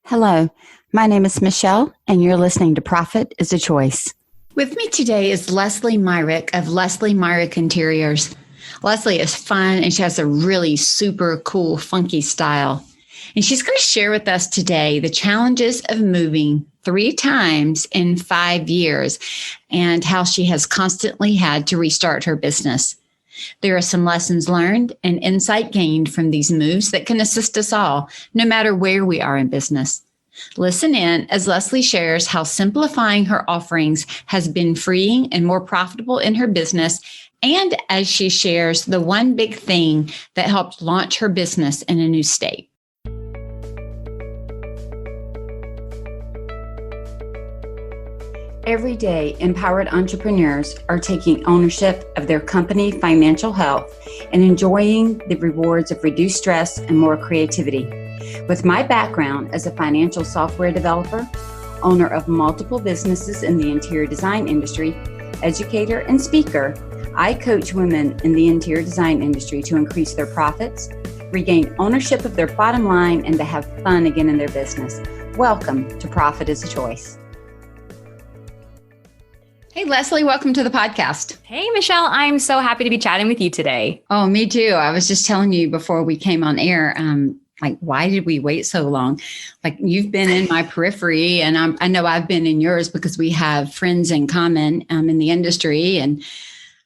Hello, my name is Michelle, and you're listening to Profit is a Choice. With me today is Leslie Myrick of Leslie Myrick Interiors. Leslie is fun and she has a really super cool, funky style. And she's going to share with us today the challenges of moving 3 times in 5 years and how she has constantly had to restart her business. There are some lessons learned and insight gained from these moves that can assist us all, no matter where we are in business. Listen in as Leslie shares how simplifying her offerings has been freeing and more profitable in her business, and as she shares the one big thing that helped launch her business in a new state. Every day, empowered entrepreneurs are taking ownership of their company financial health and enjoying the rewards of reduced stress and more creativity. With my background as a financial software developer, owner of multiple businesses in the interior design industry, educator, and speaker, I coach women in the interior design industry to increase their profits, regain ownership of their bottom line, and to have fun again in their business. Welcome to Profit is a Choice. Hey, Leslie, welcome to the podcast. Hey, Michelle. I'm so happy to be chatting with you today. Oh, me too. I was just telling you before we came on air, why did we wait so long? Like, you've been in my periphery and I know I've been in yours because we have friends in common in the industry. And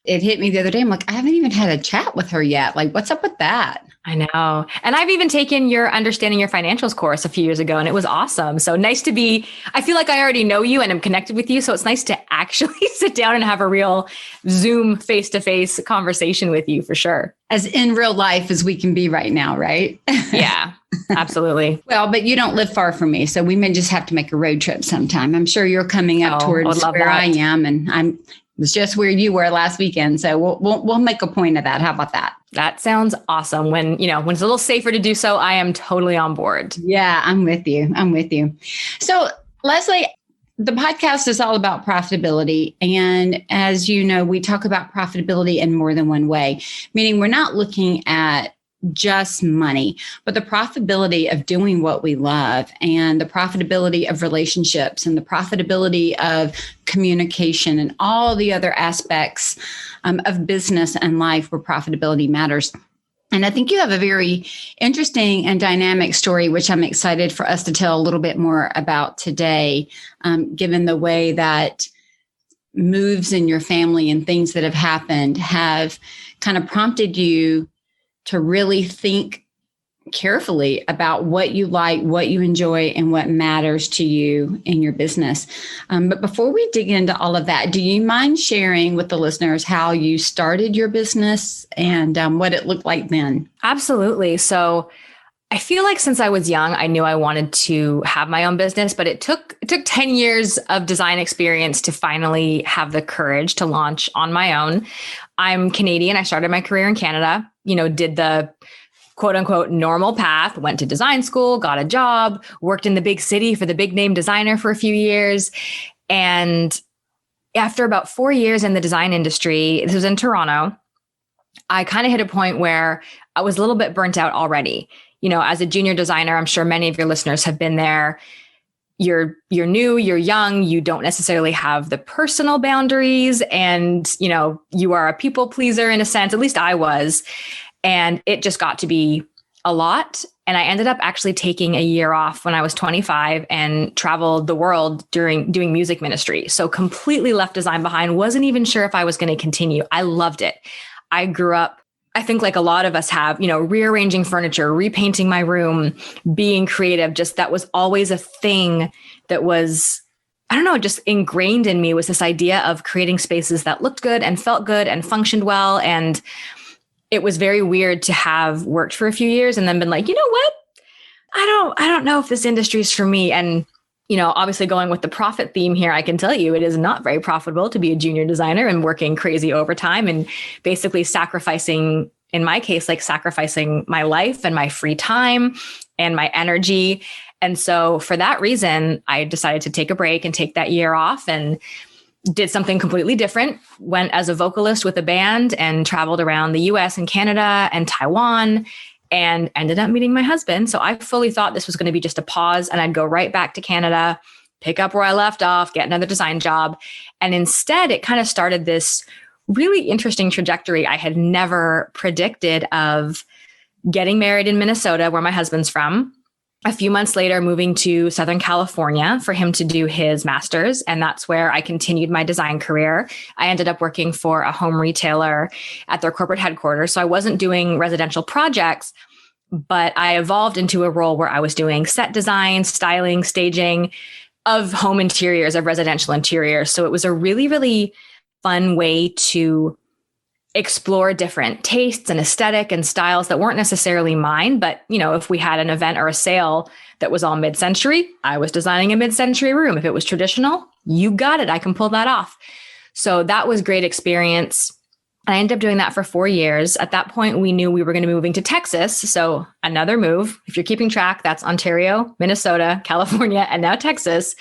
it hit me the other day. I'm like, I haven't even had a chat with her yet. Like, what's up with that? I know. And I've even taken your Understanding Your Financials course a few years ago, and it was awesome. So nice to I feel like I already know you and I'm connected with you. So it's nice to actually sit down and have a real Zoom face-to-face conversation with you for sure. As in real life as we can be right now, right? Yeah, absolutely. Well, but you don't live far from me, so we may just have to make a road trip sometime. I'm sure you're coming up towards where I am, and it was just where you were last weekend. So we'll make a point of that. How about that? That sounds awesome. When it's a little safer to do so, I am totally on board. Yeah, I'm with you. So, Leslie, the podcast is all about profitability. And as you know, we talk about profitability in more than one way, meaning we're not looking at just money, but the profitability of doing what we love and the profitability of relationships and the profitability of communication and all the other aspects of business and life where profitability matters. And I think you have a very interesting and dynamic story, which I'm excited for us to tell a little bit more about today, given the way that moves in your family and things that have happened have kind of prompted you to really think carefully about what you like, what you enjoy, and what matters to you in your business. But before we dig into all of that, do you mind sharing with the listeners how you started your business and what it looked like then? Absolutely. So I feel like since I was young, I knew I wanted to have my own business, but it took 10 years of design experience to finally have the courage to launch on my own. I'm Canadian. I started my career in Canada, did the quote unquote normal path, went to design school, got a job, worked in the big city for the big name designer for a few years. And after about 4 years in the design industry, this was in Toronto, I kind of hit a point where I was a little bit burnt out already. As a junior designer, I'm sure many of your listeners have been there. You're new, you're young, you don't necessarily have the personal boundaries, and you are a people pleaser in a sense. At least I was. And it just got to be a lot. And I ended up actually taking a year off when I was 25 and traveled the world doing music ministry. So completely left design behind, wasn't even sure if I was going to continue. I loved it. I grew up, I think like a lot of us have, rearranging furniture, repainting my room, being creative. Just that was always a thing that was, just ingrained in me, was this idea of creating spaces that looked good and felt good and functioned well. And it was very weird to have worked for a few years and then been like, you know what? I don't know if this industry is for me. And, obviously going with the profit theme here, I can tell you it is not very profitable to be a junior designer and working crazy overtime and basically sacrificing, in my case, like sacrificing my life and my free time and my energy. And so for that reason, I decided to take a break and take that year off and did something completely different, went as a vocalist with a band and traveled around the US and Canada and Taiwan and ended up meeting my husband. So I fully thought this was going to be just a pause and I'd go right back to Canada, pick up where I left off, get another design job. And instead, it kind of started this really interesting trajectory I had never predicted of getting married in Minnesota, where my husband's from. A few months later, moving to Southern California for him to do his master's. And that's where I continued my design career. I ended up working for a home retailer at their corporate headquarters. So I wasn't doing residential projects, but I evolved into a role where I was doing set design, styling, staging of home interiors, of residential interiors. So it was a really, really fun way to explore different tastes and aesthetic and styles that weren't necessarily mine. But, you know, if we had an event or a sale that was all mid-century, I was designing a mid-century room. If it was traditional, you got it. I can pull that off. So that was great experience. I ended up doing that for 4 years. At that point, we knew we were going to be moving to Texas. So another move, if you're keeping track, that's Ontario, Minnesota, California, and now Texas.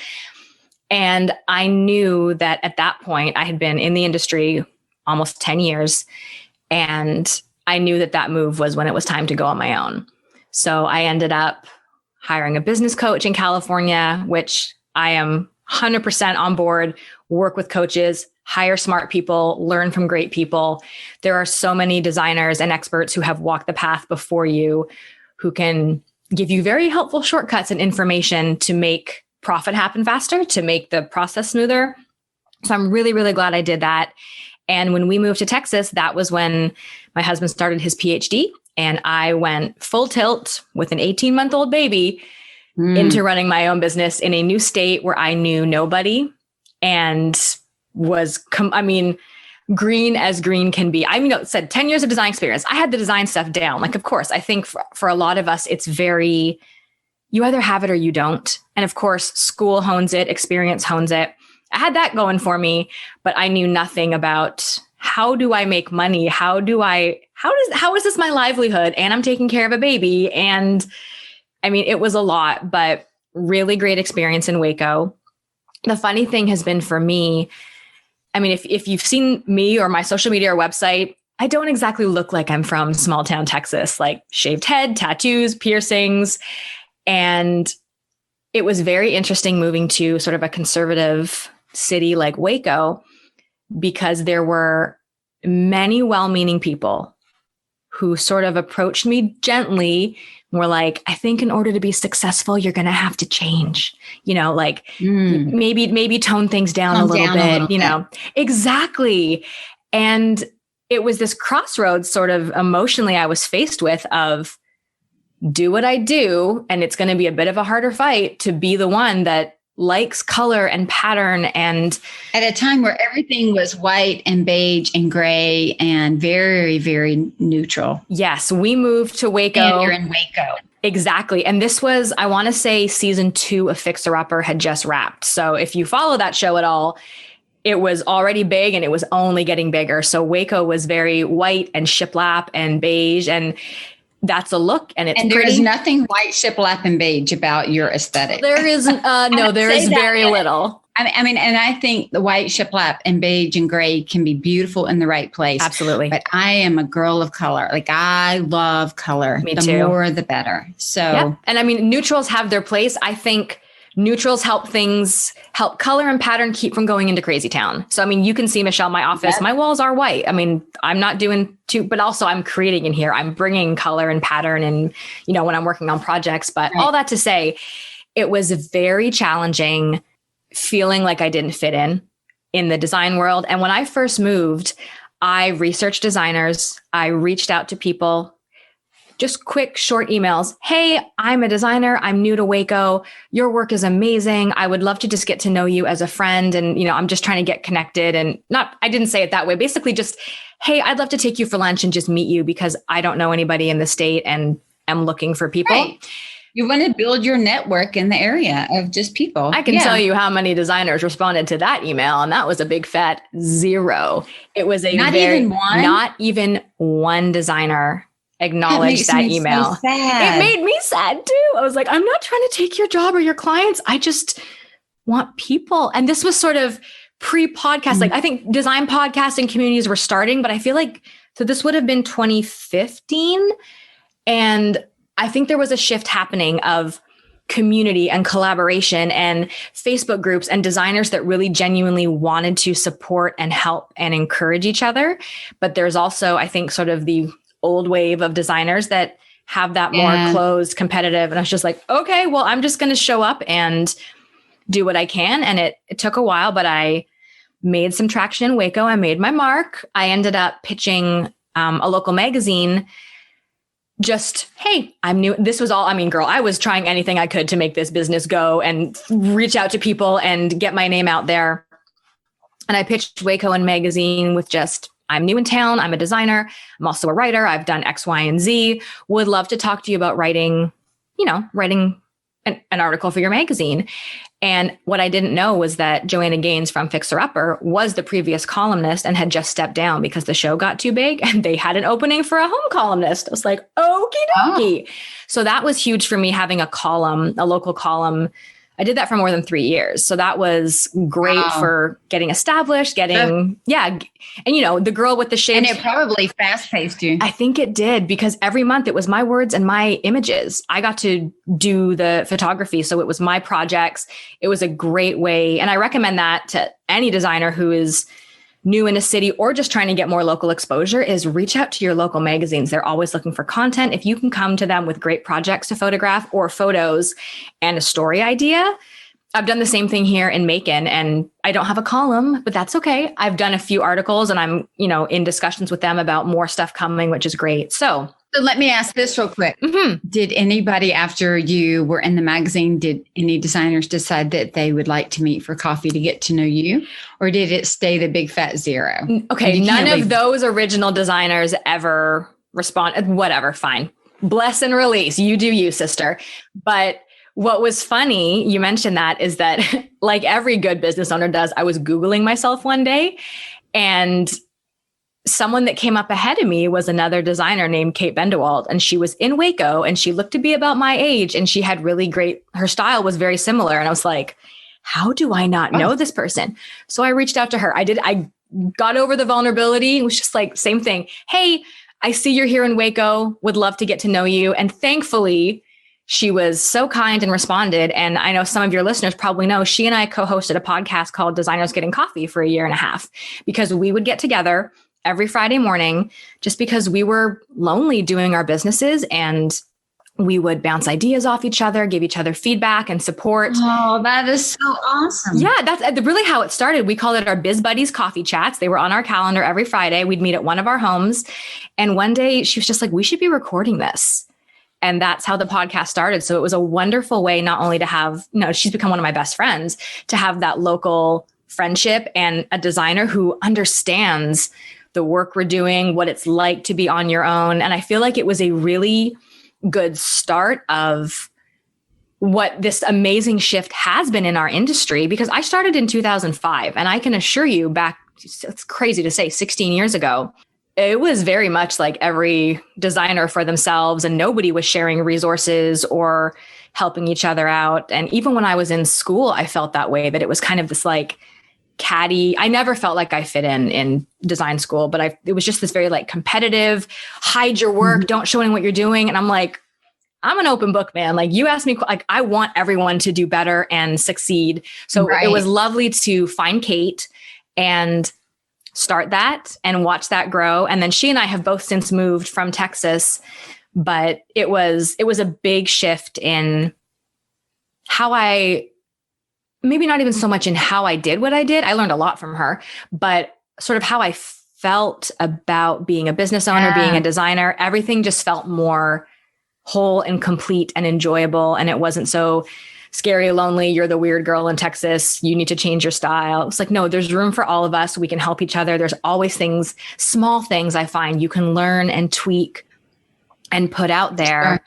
And I knew that at that point, I had been in the industry almost 10 years. And I knew that that move was when it was time to go on my own. So I ended up hiring a business coach in California, which I am 100% on board, work with coaches, hire smart people, learn from great people. There are so many designers and experts who have walked the path before you, who can give you very helpful shortcuts and information to make profit happen faster, to make the process smoother. So I'm really, really glad I did that. And when we moved to Texas, that was when my husband started his PhD, and I went full tilt with an 18-month-old baby into running my own business in a new state where I knew nobody and was, green as green can be. It said 10 years of design experience. I had the design stuff down. Like, of course, I think for a lot of us, it's very, you either have it or you don't. And of course, school hones it, experience hones it. I had that going for me, but I knew nothing about how do I make money? How is this my livelihood? And I'm taking care of a baby. And it was a lot, but really great experience in Waco. The funny thing has been for me, if you've seen me or my social media or website, I don't exactly look like I'm from small town Texas, like shaved head, tattoos, piercings. And it was very interesting moving to sort of a conservative city like Waco, because there were many well-meaning people who sort of approached me gently, were like, I think in order to be successful, you're going to have to change, maybe tone things down a little bit, Exactly. And it was this crossroads sort of emotionally I was faced with of do what I do. And it's going to be a bit of a harder fight to be the one that likes color and pattern. And at a time where everything was white and beige and gray and very, very neutral. Yes, we moved to Waco. And you're in Waco. Exactly. And this was, I want to say, season 2 of Fixer Upper had just wrapped. So if you follow that show at all, it was already big and it was only getting bigger. So Waco was very white and shiplap and beige, and that's a look, and it's there pretty. is nothing white, shiplap, and beige about your aesthetic. There isn't. No, there is very little. And I think the white, shiplap, and beige and gray can be beautiful in the right place. Absolutely. But I am a girl of color. Like, I love color. Me the too. more, the better. So, yeah. And neutrals have their place. I think neutrals help color and pattern keep from going into crazy town. So, you can see Michelle, my office, my walls are white. I'm not doing but also I'm creating in here. I'm bringing color and pattern and, when I'm working on projects, but all that to say, it was very challenging feeling like I didn't fit in the design world. And when I first moved, I researched designers. I reached out to people, just quick, short emails. Hey, I'm a designer. I'm new to Waco. Your work is amazing. I would love to just get to know you as a friend. And, I'm just trying to get connected, and I didn't say it that way. Basically just, hey, I'd love to take you for lunch and just meet you because I don't know anybody in the state and am looking for people. Right. You want to build your network in the area of just people. I can tell you how many designers responded to that email, and that was a big fat 0. It was not even one designer acknowledged that email. So sad. It made me sad too. I was like, I'm not trying to take your job or your clients. I just want people. And this was sort of pre-podcast. Like, I think design podcasting communities were starting, but I feel like, so this would have been 2015. And I think there was a shift happening of community and collaboration and Facebook groups and designers that really genuinely wanted to support and help and encourage each other. But there's also, I think, sort of the old wave of designers that have that more closed, competitive. And I was just like, okay, well, I'm just going to show up and do what I can. And it took a while, but I made some traction in Waco. I made my mark. I ended up pitching a local magazine. Just, hey, I'm new. This was all, I mean, girl, I was trying anything I could to make this business go and reach out to people and get my name out there. And I pitched Waco and magazine with just, I'm new in town. I'm a designer. I'm also a writer. I've done X, Y, and Z. Would love to talk to you about writing an article for your magazine. And what I didn't know was that Joanna Gaines from Fixer Upper was the previous columnist and had just stepped down because the show got too big and they had an opening for a home columnist. I was like, okie dokie. So that was huge for me, having a column, a local column. I did that for more than 3 years. So that was great for getting established, And the girl with the shades. And it probably fast paced you. I think it did, because every month it was my words and my images. I got to do the photography. So it was my projects. It was a great way. And I recommend that to any designer who is new in a city or just trying to get more local exposure, is reach out to your local magazines. They're always looking for content. If you can come to them with great projects to photograph or photos and a story idea. I've done the same thing here in Macon, and I don't have a column, but that's okay. I've done a few articles and I'm, in discussions with them about more stuff coming, which is great. So let me ask this real quick. Mm-hmm. Did anybody, after you were in the magazine, did any designers decide that they would like to meet for coffee to get to know you? Or did it stay the big fat zero? Okay. None of those original designers ever respond. Whatever. Fine. Bless and release. You do you, sister. But what was funny, you mentioned that, is that like every good business owner does, I was Googling myself one day, and someone that came up ahead of me was another designer named Kate Bendewald, and she was in Waco and she looked to be about my age, and she had her style was very similar. And I was like, how do I not know this person? So I reached out to her. I got over the vulnerability. It was just like, same thing. Hey, I see you're here in Waco, would love to get to know you. And thankfully, she was so kind and responded. And I know some of your listeners probably know, she and I co-hosted a podcast called Designers Getting Coffee for 1.5 years, because we would get together every Friday morning just because we were lonely doing our businesses, and we would bounce ideas off each other, give each other feedback and support. Oh, that is so awesome. Yeah, that's really how it started. We called it our Biz Buddies coffee chats. They were on our calendar every Friday. We'd meet at one of our homes. And one day she was just like, we should be recording this. And that's how the podcast started. So it was a wonderful way not only to have, she's become one of my best friends, to have that local friendship and a designer who understands the work we're doing, what it's like to be on your own. And I feel like it was a really good start of what this amazing shift has been in our industry, because I started in 2005. And I can assure you, back, it's crazy to say, 16 years ago, it was very much like every designer for themselves, and nobody was sharing resources or helping each other out. And even when I was in school, I felt that way, that it was kind of this like catty. I never felt like I fit in design school, but it was just this very like competitive, hide your work, don't show anyone what you're doing. And I'm like, I'm an open book, man. Like, you ask me, like, I want everyone to do better and succeed. So It was lovely to find Kate and start that and watch that grow. And then she and I have both since moved from Texas, but it was a big shift in how maybe not even so much in how I did what I did. I learned a lot from her, but sort of how I felt about being a business owner, being a designer. Everything just felt more whole and complete and enjoyable. And it wasn't so scary, lonely, you're the weird girl in Texas, you need to change your style. It's like, no, there's room for all of us. We can help each other. There's always things, small things I find you can learn and tweak and put out there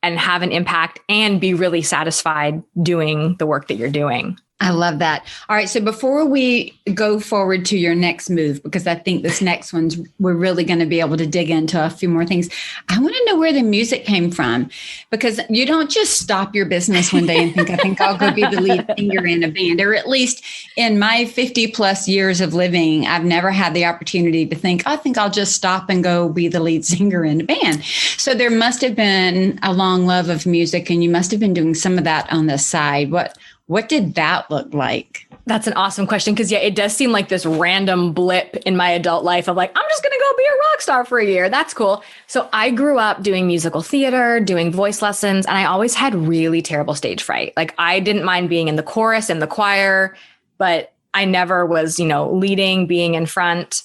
and have an impact and be really satisfied doing the work that you're doing. I love that. All right. So before we go forward to your next move, because I think this next one's, we're really going to be able to dig into a few more things. I want to know where the music came from, because you don't just stop your business one day and think, I think I'll go be the lead singer in a band. Or at least in my 50 plus years of living, I've never had the opportunity to think, I think I'll just stop and go be the lead singer in a band. So there must have been a long love of music, and you must have been doing some of that on the side. What did that look like? That's an awesome question, because it does seem like this random blip in my adult life of like, I'm just going to go be a rock star for a year. That's cool. So I grew up doing musical theater, doing voice lessons, and I always had really terrible stage fright. Like, I didn't mind being in the chorus and the choir, but I never was, leading, being in front.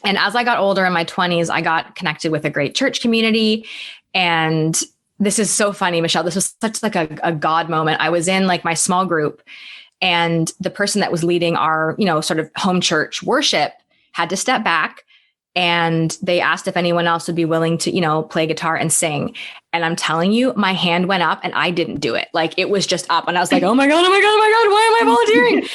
And as I got older in my 20s, I got connected with a great church community. And this is so funny, Michelle. This was such like a God moment. I was in like my small group, and the person that was leading our, sort of home church worship had to step back, and they asked if anyone else would be willing to, play guitar and sing. And I'm telling you, my hand went up and I didn't do it. Like, it was just up, and I was like, oh my God, why am I volunteering?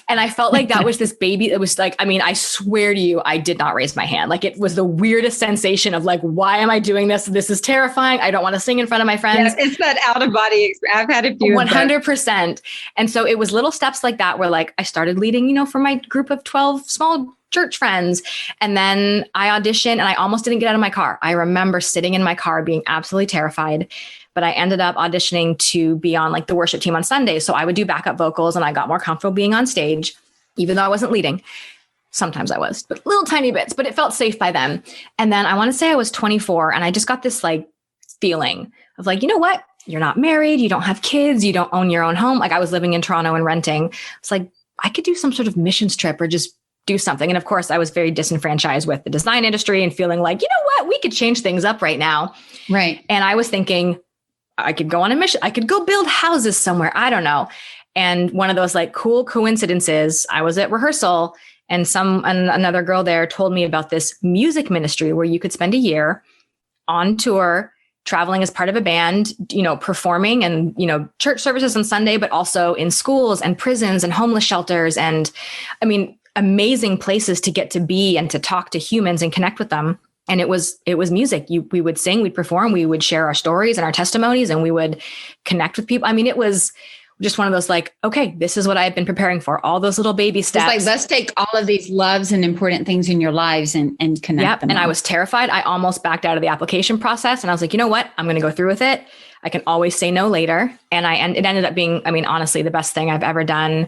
And I felt like that was this baby. It was like, I swear to you, I did not raise my hand. Like, it was the weirdest sensation of like, why am I doing this? This is terrifying. I don't want to sing in front of my friends. Yeah, it's that out of body experience. I've had a few 100%. And so it was little steps like that where like I started leading, for my group of 12 small church friends. And then I auditioned and I almost didn't get out of my car. I remember sitting in my car being absolutely terrified, but I ended up auditioning to be on like the worship team on Sundays. So I would do backup vocals, and I got more comfortable being on stage, even though I wasn't leading. Sometimes I was, but little tiny bits, but it felt safe by then. And then I want to say I was 24, and I just got this like feeling of like, you know what? You're not married. You don't have kids. You don't own your own home. Like, I was living in Toronto and renting. It's like, I could do some sort of missions trip or just do something. And of course, I was very disenfranchised with the design industry and feeling like, you know what, we could change things up right now. Right. And I was thinking I could go on a mission. I could go build houses somewhere. I don't know. And one of those like cool coincidences, I was at rehearsal, and another girl there told me about this music ministry where you could spend a year on tour, traveling as part of a band, performing and, church services on Sunday, but also in schools and prisons and homeless shelters. And amazing places to get to be and to talk to humans and connect with them. And it was music. We would sing, we'd perform, we would share our stories and our testimonies, and we would connect with people. It was just one of those like, okay, this is what I've been preparing for. All those little baby steps. It's like, let's take all of these loves and important things in your lives and connect them. And I was terrified. I almost backed out of the application process, and I was like, you know what? I'm going to go through with it. I can always say no later. And it ended up being, honestly, the best thing I've ever done.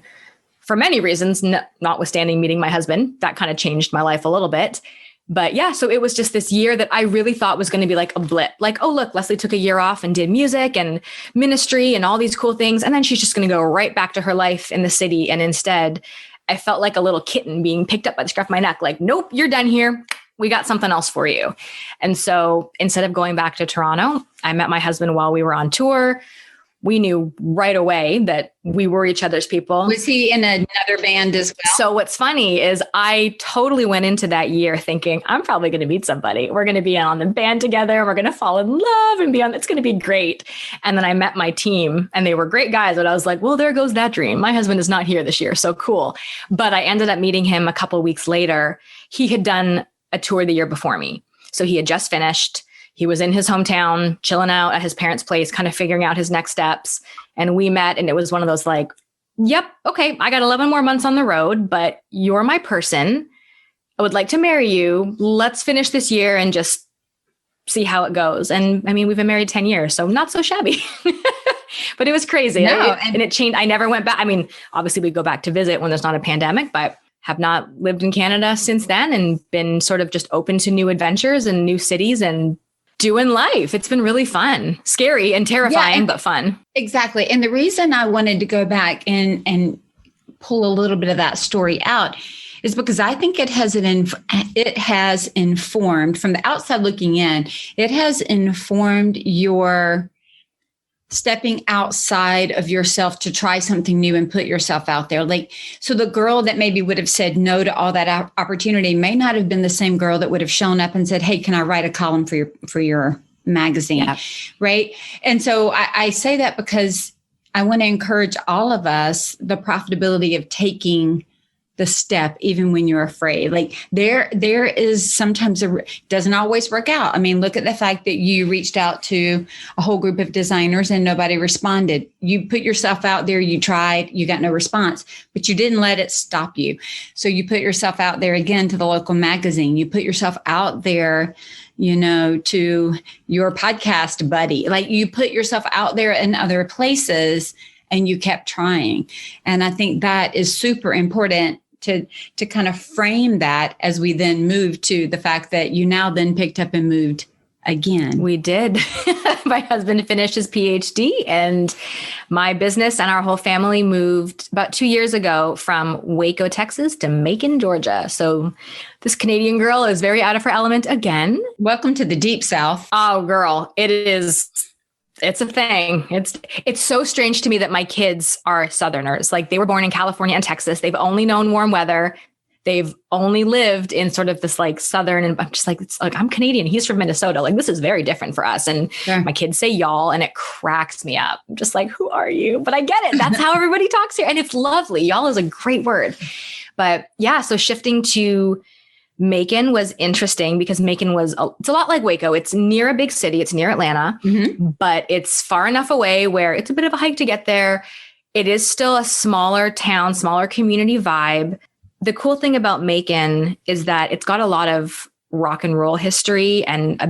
For many reasons, notwithstanding meeting my husband, that kind of changed my life a little bit. But yeah, so it was just this year that I really thought was going to be like a blip. Like, oh, look, Leslie took a year off and did music and ministry and all these cool things. And then she's just going to go right back to her life in the city. And instead, I felt like a little kitten being picked up by the scruff of my neck. Like, nope, you're done here. We got something else for you. And so instead of going back to Toronto, I met my husband while we were on tour. We knew right away that we were each other's people. Was he in another band as well? So what's funny is I totally went into that year thinking, I'm probably going to meet somebody. We're going to be on the band together. We're going to fall in love and it's going to be great. And then I met my team, and they were great guys. But I was like, well, there goes that dream. My husband is not here this year. So cool. But I ended up meeting him a couple of weeks later. He had done a tour the year before me. So he had just finished. He was in his hometown, chilling out at his parents' place, kind of figuring out his next steps. And we met, and it was one of those like, yep, okay, I got 11 more months on the road, but you're my person. I would like to marry you. Let's finish this year and just see how it goes. And we've been married 10 years, so not so shabby. But it was crazy. No, and it changed. I never went back. Obviously we go back to visit when there's not a pandemic, but have not lived in Canada since then, and been sort of just open to new adventures and new cities and doing life. It's been really fun, scary and terrifying, but fun. Exactly. And the reason I wanted to go back and pull a little bit of that story out is because I think it has informed, from the outside looking in, it has informed your stepping outside of yourself to try something new and put yourself out there. Like, so the girl that maybe would have said no to all that opportunity may not have been the same girl that would have shown up and said, hey, can I write a column for your magazine? Yeah. Right. And so I say that because I want to encourage all of us the profitability of taking the step, even when you're afraid. Like there is sometimes doesn't always work out. I mean, look at the fact that you reached out to a whole group of designers and nobody responded. You put yourself out there, you tried, you got no response, but you didn't let it stop you. So you put yourself out there again to the local magazine. You put yourself out there, to your podcast buddy. Like you put yourself out there in other places and you kept trying. And I think that is super important to kind of frame that as we then move to the fact that you now then picked up and moved again. We did. My husband finished his PhD and my business and our whole family moved about 2 years ago from Waco, Texas to Macon, Georgia. So this Canadian girl is very out of her element again. Welcome to the deep South. Oh, girl, it is. It's a thing. It's so strange to me that my kids are Southerners. Like they were born in California and Texas. They've only known warm weather. They've only lived in sort of this like Southern, and I'm just like, it's like, I'm Canadian. He's from Minnesota. Like this is very different for us. And my kids say y'all and it cracks me up. I'm just like, who are you? But I get it. That's how everybody talks here. And it's lovely. Y'all is a great word. But yeah, so shifting to Macon was interesting because Macon it's a lot like Waco. It's near a big city. It's near Atlanta, but it's far enough away where it's a bit of a hike to get there. It is still a smaller town, smaller community vibe. The cool thing about Macon is that it's got a lot of rock and roll history and a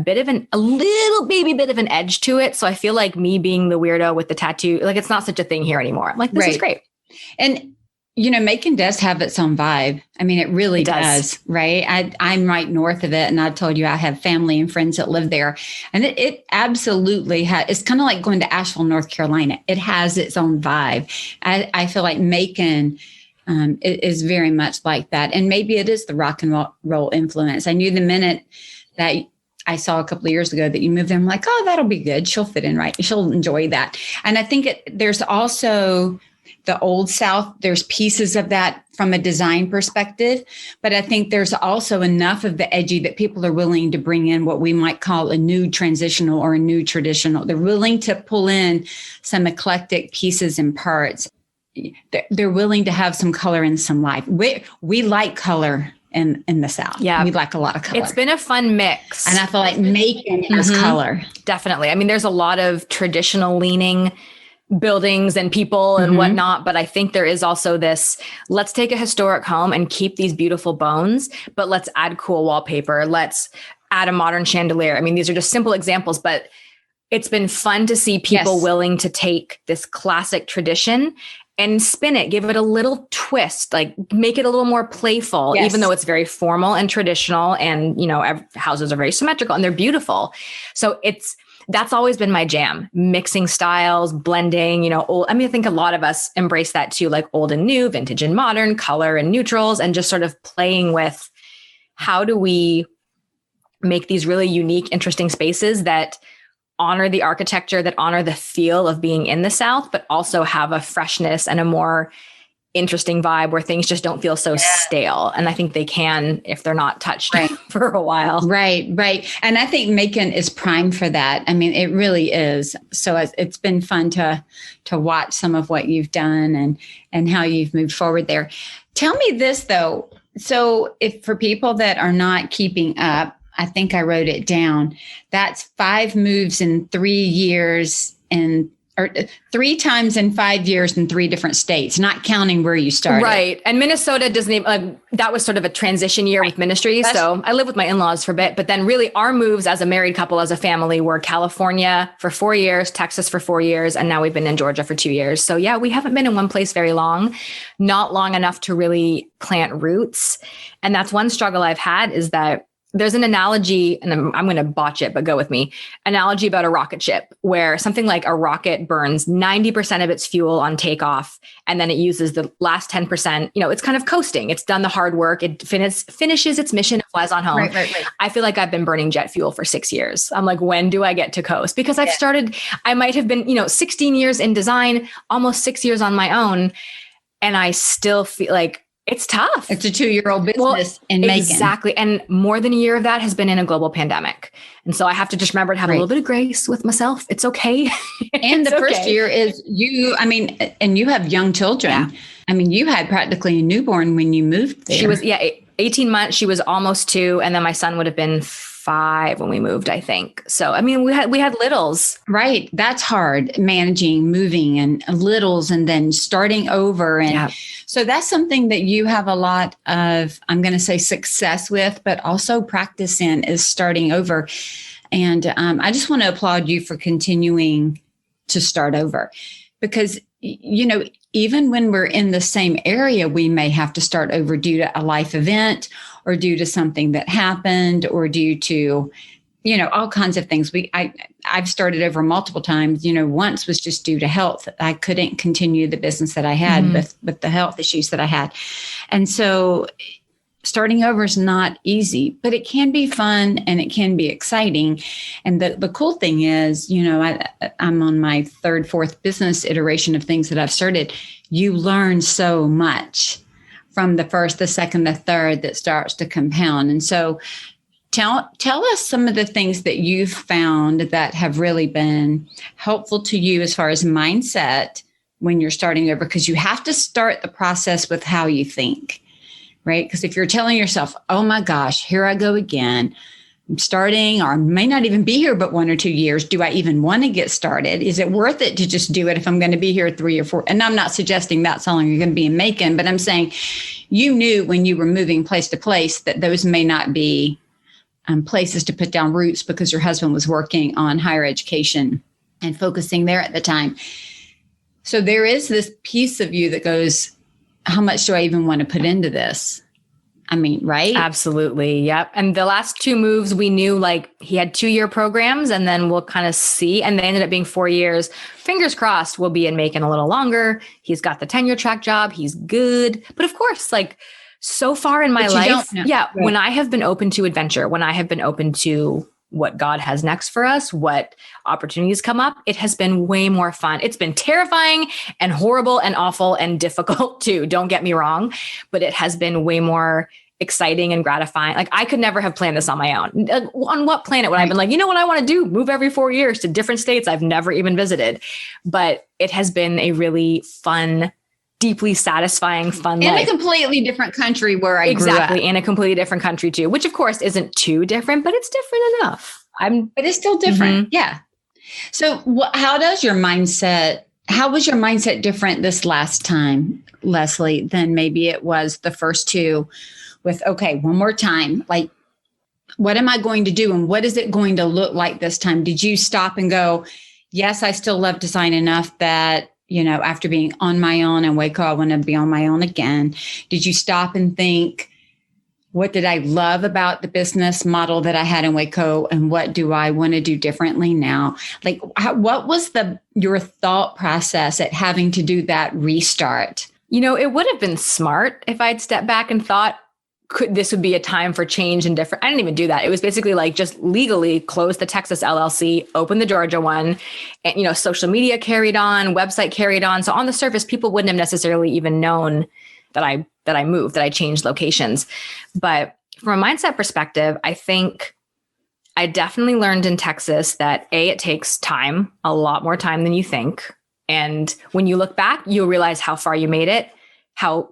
little baby bit of an edge to it. So I feel like me being the weirdo with the tattoo, like it's not such a thing here anymore. I'm like, this is great. And Macon does have its own vibe. I mean, it really does, right? I'm right north of it. And I told you I have family and friends that live there. And it absolutely it's kind of like going to Asheville, North Carolina. It has its own vibe. I feel like Macon is very much like that. And maybe it is the rock and roll influence. I knew the minute that I saw a couple of years ago that you moved there, I'm like, oh, that'll be good. She'll fit in right. She'll enjoy that. And I think there's also the Old South, there's pieces of that from a design perspective, but I think there's also enough of the edgy that people are willing to bring in what we might call a new transitional or a new traditional. They're willing to pull in some eclectic pieces and parts. They're willing to have some color and some life. We like color in the South. Yeah. We like a lot of color. It's been a fun mix. And I feel like Macon has color. Definitely. I mean, there's a lot of traditional leaning buildings and people and whatnot. But I think there is also this, let's take a historic home and keep these beautiful bones, but let's add cool wallpaper. Let's add a modern chandelier. I mean, these are just simple examples, but it's been fun to see people willing to take this classic tradition and spin it, give it a little twist, like make it a little more playful, even though it's very formal and traditional and, houses are very symmetrical and they're beautiful. So that's always been my jam, mixing styles, blending, old. I mean, I think a lot of us embrace that too, like old and new, vintage and modern, color and neutrals, and just sort of playing with how do we make these really unique, interesting spaces that honor the architecture, that honor the feel of being in the South, but also have a freshness and a more interesting vibe where things just don't feel so stale. And I think they can if they're not touched for a while. Right. And I think Macon is primed for that. I mean, it really is. So it's been fun to watch some of what you've done and how you've moved forward there. Tell me this though. So if for people that are not keeping up, I think I wrote it down. That's 5 moves in 3 years or 3 times in 5 years in 3 different states, not counting where you started. Right. And Minnesota doesn't even, that was sort of a transition year with ministry. So I lived with my in-laws for a bit, but then really our moves as a married couple, as a family, were California for 4 years, Texas for 4 years, and now we've been in Georgia for 2 years. So yeah, we haven't been in one place very long, not long enough to really plant roots. And that's one struggle I've had, is that there's an analogy, and I'm going to botch it, but go with me. Analogy about a rocket ship, where something like a rocket burns 90% of its fuel on takeoff, and then it uses the last 10%. It's kind of coasting. It's done the hard work. It finishes its mission, it flies on home. Right. I feel like I've been burning jet fuel for 6 years. I'm like, when do I get to coast? Because I might have been, 16 years in design, almost 6 years on my own. And I still feel like It's tough. It's a 2-year-old business in Macon. Exactly. And more than a year of that has been in a global pandemic. And so I have to just remember to have a little bit of grace with myself. It's okay. And the first year is and you have young children. Yeah. I mean, you had practically a newborn when you moved there. She was, 18 months. She was almost 2. And then my son would have been 5 when we moved, I think. So, I mean, we had littles. Right. That's hard, managing, moving and littles and then starting over. And so that's something that you have a lot of, I'm going to say success with, but also practice in is starting over. And I just want to applaud you for continuing to start over because, even when we're in the same area, we may have to start over due to a life event or due to something that happened or due to, all kinds of things. I've started over multiple times. Once was just due to health. I couldn't continue the business that I had with the health issues that I had. And so starting over is not easy, but it can be fun and it can be exciting. And the cool thing is, I'm on my 3rd, 4th business iteration of things that I've started. You learn so much from the first, the second, the third that starts to compound. And so tell us some of the things that you've found that have really been helpful to you as far as mindset when you're starting over, because you have to start the process with how you think. Right? Because if you're telling yourself, oh my gosh, here I go again, I'm starting, or I may not even be here but 1 or 2 years. Do I even want to get started? Is it worth it to just do it if I'm going to be here 3 or 4? And I'm not suggesting that's how long you're going to be in Macon, but I'm saying you knew when you were moving place to place that those may not be places to put down roots because your husband was working on higher education and focusing there at the time. So there is this piece of you that goes, how much do I even want to put into this? I mean, right? Absolutely. Yep. And the last 2 moves, we knew he had 2-year programs and then we'll kind of see. And they ended up being 4 years. Fingers crossed, we'll be in Macon a little longer. He's got the tenure track job. He's good. But of course, so far in my life, right. When I have been open to adventure, when I have been open to what God has next for us, what opportunities come up, it has been way more fun. It's been terrifying and horrible and awful and difficult too. Don't get me wrong, but it has been way more exciting and gratifying. I could never have planned this on my own. On what planet would I have been what I want to do? Move every 4 years to different states I've never even visited. But it has been a really fun, deeply satisfying, fun life. In a completely different country where I grew up. Exactly. In a completely different country too, which of course isn't too different, but it's different enough. But it's still different. Yeah. So how was your mindset different this last time, Leslie, than maybe it was the first 2 with, okay, one more time, what am I going to do? And what is it going to look like this time? Did you stop and go, yes, I still love design enough that, after being on my own in Waco, I want to be on my own again. Did you stop and think, what did I love about the business model that I had in Waco? And what do I want to do differently now? What was your thought process at having to do that restart? It would have been smart if I'd stepped back and thought, this would be a time for change and different. I didn't even do that. It was basically just legally close the Texas LLC, open the Georgia one, and, social media carried on, website carried on. So on the surface, people wouldn't have necessarily even known that I moved, that I changed locations. But from a mindset perspective, I think I definitely learned in Texas that it takes time, a lot more time than you think. And when you look back, you'll realize how far you made it, how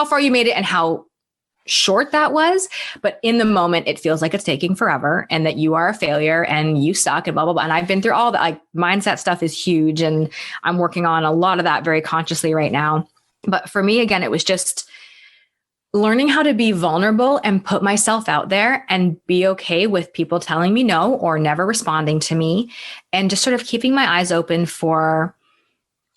far you made it and how short that was. But in the moment, it feels like it's taking forever and that you are a failure and you suck and blah, blah, blah. And I've been through all that. Mindset stuff is huge. And I'm working on a lot of that very consciously right now. But for me, again, it was just learning how to be vulnerable and put myself out there and be okay with people telling me no or never responding to me, and just sort of keeping my eyes open for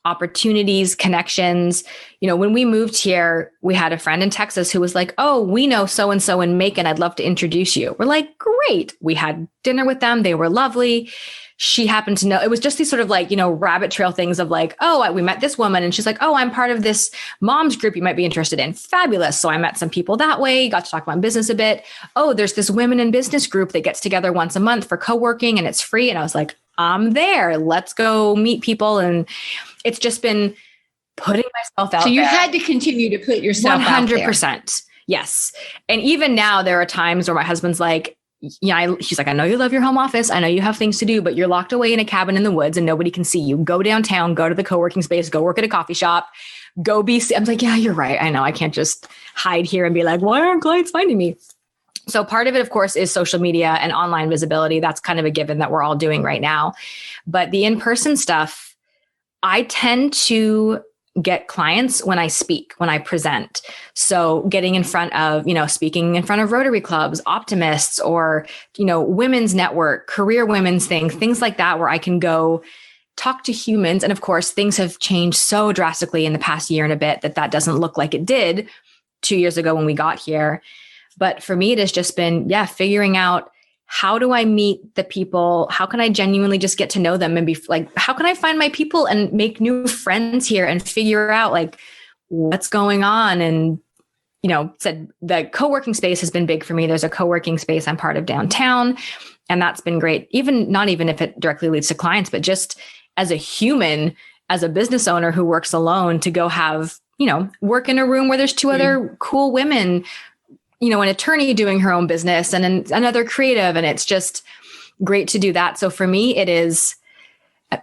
opportunities, connections. When we moved here, we had a friend in Texas who was like, oh, we know so-and-so in Macon. I'd love to introduce you. We're like, great. We had dinner with them. They were lovely. She happened to know, it was just these sort of rabbit trail things of we met this woman and she's like, oh, I'm part of this mom's group you might be interested in. Fabulous. So I met some people that way, got to talk about business a bit. Oh, there's this women in business group that gets together once a month for co-working and it's free. And I was like, I'm there. Let's go meet people. And it's just been putting myself out there. So you there. had to continue to put yourself 100%. Out there. 100%. Yes. And even now there are times where my husband's like, she's like, I know you love your home office. I know you have things to do, but you're locked away in a cabin in the woods and nobody can see you. Go downtown, go to the co-working space, go work at a coffee shop, go be. I'm like, yeah, you're right. I know. I can't just hide here and be like, why aren't clients finding me? So part of it, of course, is social media and online visibility. That's kind of a given that we're all doing right now. But the in-person stuff, I tend to get clients when I speak, when I present. So getting in front of, speaking in front of Rotary clubs, optimists, or, women's network, career women's things like that, where I can go talk to humans. And of course, things have changed so drastically in the past year and a bit that doesn't look like it did 2 years ago when we got here. But for me, it has just been, figuring out, how do I meet the people? How can I genuinely just get to know them and be like, how can I find my people and make new friends here and figure out like what's going on? And, said the co-working space has been big for me. There's a co-working space I'm part of downtown, and that's been great. Not even if it directly leads to clients, but just as a human, as a business owner who works alone, to go have, work in a room where there's two other cool women, an attorney doing her own business and another creative. And it's just great to do that. So for me,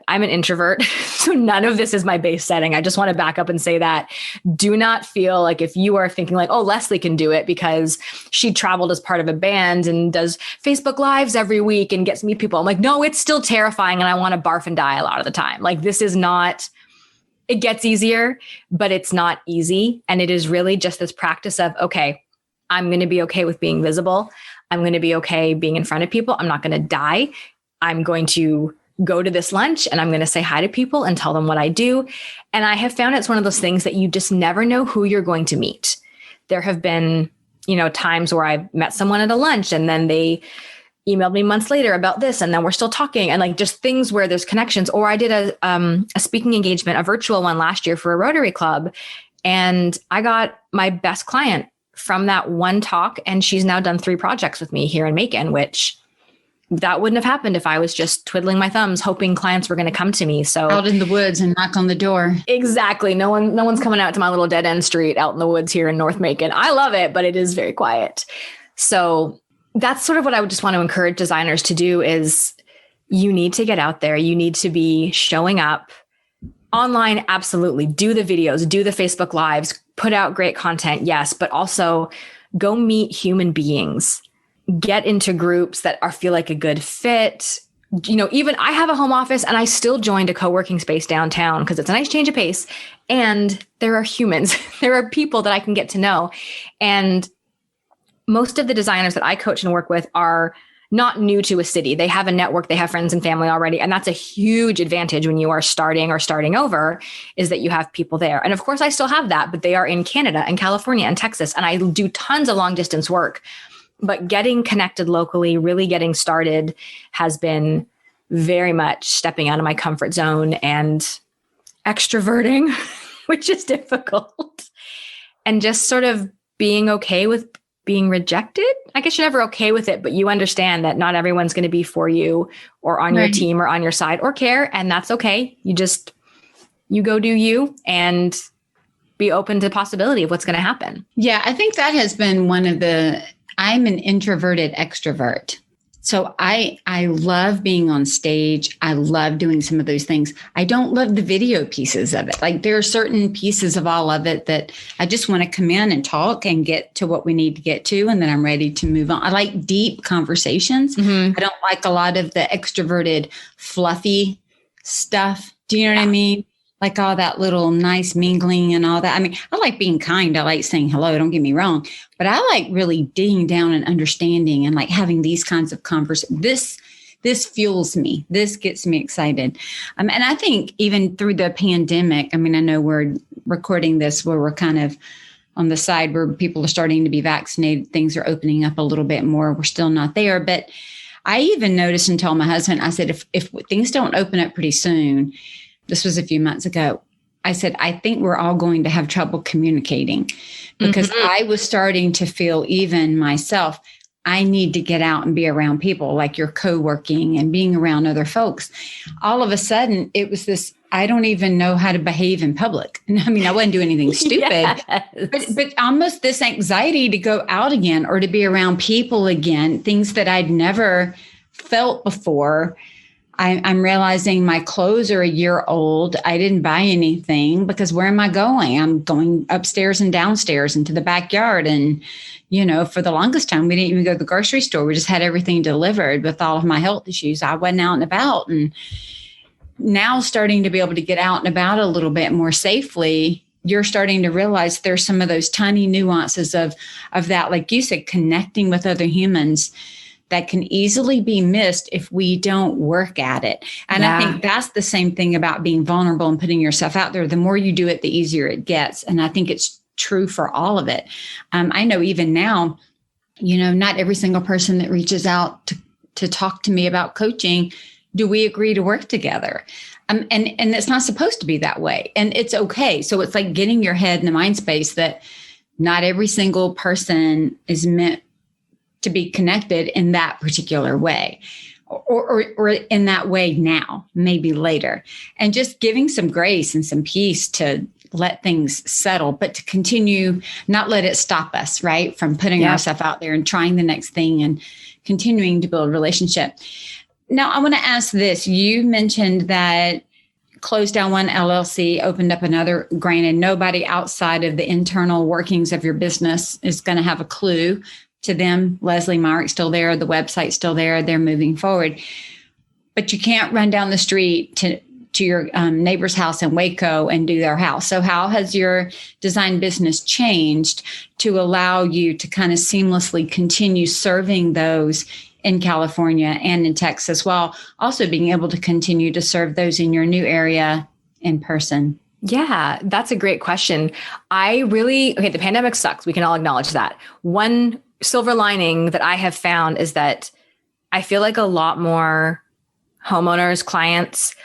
I'm an introvert. So none of this is my base setting. I just want to back up and say that. Do not feel like if you are thinking like, oh, Leslie can do it because she traveled as part of a band and does Facebook Lives every week and gets to meet people. I'm like, no, it's still terrifying. And I want to barf and die a lot of the time. Like this is not, it gets easier, but it's not easy. And it is really just this practice of, okay, I'm going to be okay with being visible. I'm going to be okay being in front of people. I'm not going to die. I'm going to go to this lunch and I'm going to say hi to people and tell them what I do. And I have found it's one of those things that you just never know who you're going to meet. There have been, times where I've met someone at a lunch and then they emailed me months later about this. And then we're still talking and like just things where there's connections. Or I did a speaking engagement, a virtual one last year for a Rotary Club. And I got my best client from that one talk. And she's now done 3 projects with me here in Macon, which that wouldn't have happened if I was just twiddling my thumbs, hoping clients were going to come to me. So out in the woods and knock on the door. Exactly. No one's coming out to my little dead end street out in the woods here in North Macon. I love it, but it is very quiet. So that's sort of what I would just want to encourage designers to do is you need to get out there. You need to be showing up online. Absolutely. Do the videos, do the Facebook Lives, put out great content. Yes. But also go meet human beings, get into groups that feel like a good fit. Even I have a home office and I still joined a co-working space downtown because it's a nice change of pace. And there are humans, there are people that I can get to know. And most of the designers that I coach and work with are not new to a city. They have a network, they have friends and family already. And that's a huge advantage when you are starting or starting over, is that you have people there. And of course I still have that, but they are in Canada and California and Texas. And I do tons of long distance work, but getting connected locally, really getting started has been very much stepping out of my comfort zone and extroverting, which is difficult, and just sort of being okay with being rejected. I guess you're never okay with it, but you understand that not everyone's going to be for you or on your team or on your side or care. And that's okay. You go do you and be open to the possibility of what's going to happen. Yeah. I think that has been I'm an introverted extrovert. So I love being on stage. I love doing some of those things. I don't love the video pieces of it. Like there are certain pieces of all of it that I just want to come in and talk and get to what we need to get to. And then I'm ready to move on. I like deep conversations. Mm-hmm. I don't like a lot of the extroverted, fluffy stuff. Do you know what I mean? Like all that little nice mingling and all that. I mean, I like being kind. I like saying hello. Don't get me wrong. But I like really digging down and understanding and like having these kinds of conversations. This fuels me. This gets me excited. And I think even through the pandemic, I mean, I know we're recording this where we're kind of on the side where people are starting to be vaccinated. Things are opening up a little bit more. We're still not there. But I even noticed and told my husband, I said, if things don't open up pretty soon, this was a few months ago, I said, I think we're all going to have trouble communicating because I was starting to feel even myself, I need to get out and be around people, like you're co-working and being around other folks. All of a sudden, it was this, I don't even know how to behave in public. And I mean, I wouldn't do anything stupid, Yes. but almost this anxiety to go out again or to be around people again, things that I'd never felt before. I'm realizing my clothes are a year old. I didn't buy anything because where am I going? I'm going upstairs and downstairs into the backyard. And, for the longest time, we didn't even go to the grocery store. We just had everything delivered with all of my health issues. I wasn't out and about. And now starting to be able to get out and about a little bit more safely, you're starting to realize there's some of those tiny nuances of that, like you said, connecting with other humans that can easily be missed if we don't work at it. And I think that's the same thing about being vulnerable and putting yourself out there. The more you do it, the easier it gets. And I think it's true for all of it. I know even now, not every single person that reaches out to talk to me about coaching, do we agree to work together? And it's not supposed to be that way. And it's okay. So it's like getting your head in the mind space that not every single person is meant to be connected in that particular way or in that way now, maybe later. And just giving some grace and some peace to let things settle, but to continue, not let it stop us, right? From putting ourselves out there and trying the next thing and continuing to build a relationship. Now, I want to ask this. You mentioned that closed down one LLC, opened up another. Granted, nobody outside of the internal workings of your business is going to have a clue. To them, Leslie Myrick's still there, the website's still there, they're moving forward. But you can't run down the street to your neighbor's house in Waco and do their house. So how has your design business changed to allow you to kind of seamlessly continue serving those in California and in Texas, while also being able to continue to serve those in your new area in person? Yeah, that's a great question. The pandemic sucks. We can all acknowledge that. One silver lining that I have found is that I feel like a lot more homeowners, clients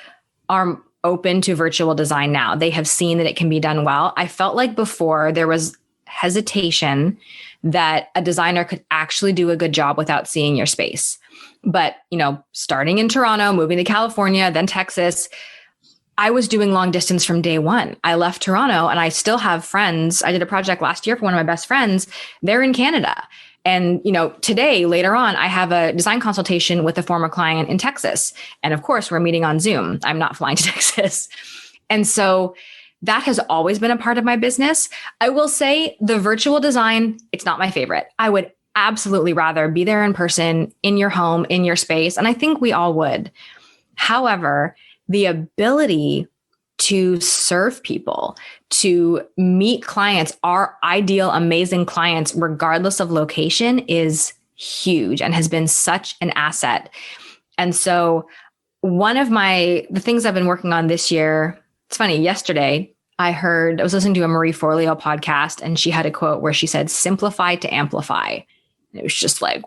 are open to virtual design now. They have seen that it can be done well. I felt like before there was hesitation that a designer could actually do a good job without seeing your space. But, starting in Toronto, moving to California, then Texas, I was doing long distance from day one. I left Toronto and I still have friends. I did a project last year for one of my best friends. They're in Canada. And, today, later on, I have a design consultation with a former client in Texas. And of course, we're meeting on Zoom. I'm not flying to Texas. And so that has always been a part of my business. I will say the virtual design, it's not my favorite. I would absolutely rather be there in person, in your home, in your space. And I think we all would. However, the ability to serve people, to meet clients, our ideal, amazing clients, regardless of location, is huge and has been such an asset. And so one of the things I've been working on this year, it's funny, yesterday, I was listening to a Marie Forleo podcast and she had a quote where she said, "Simplify to amplify." And it was just like,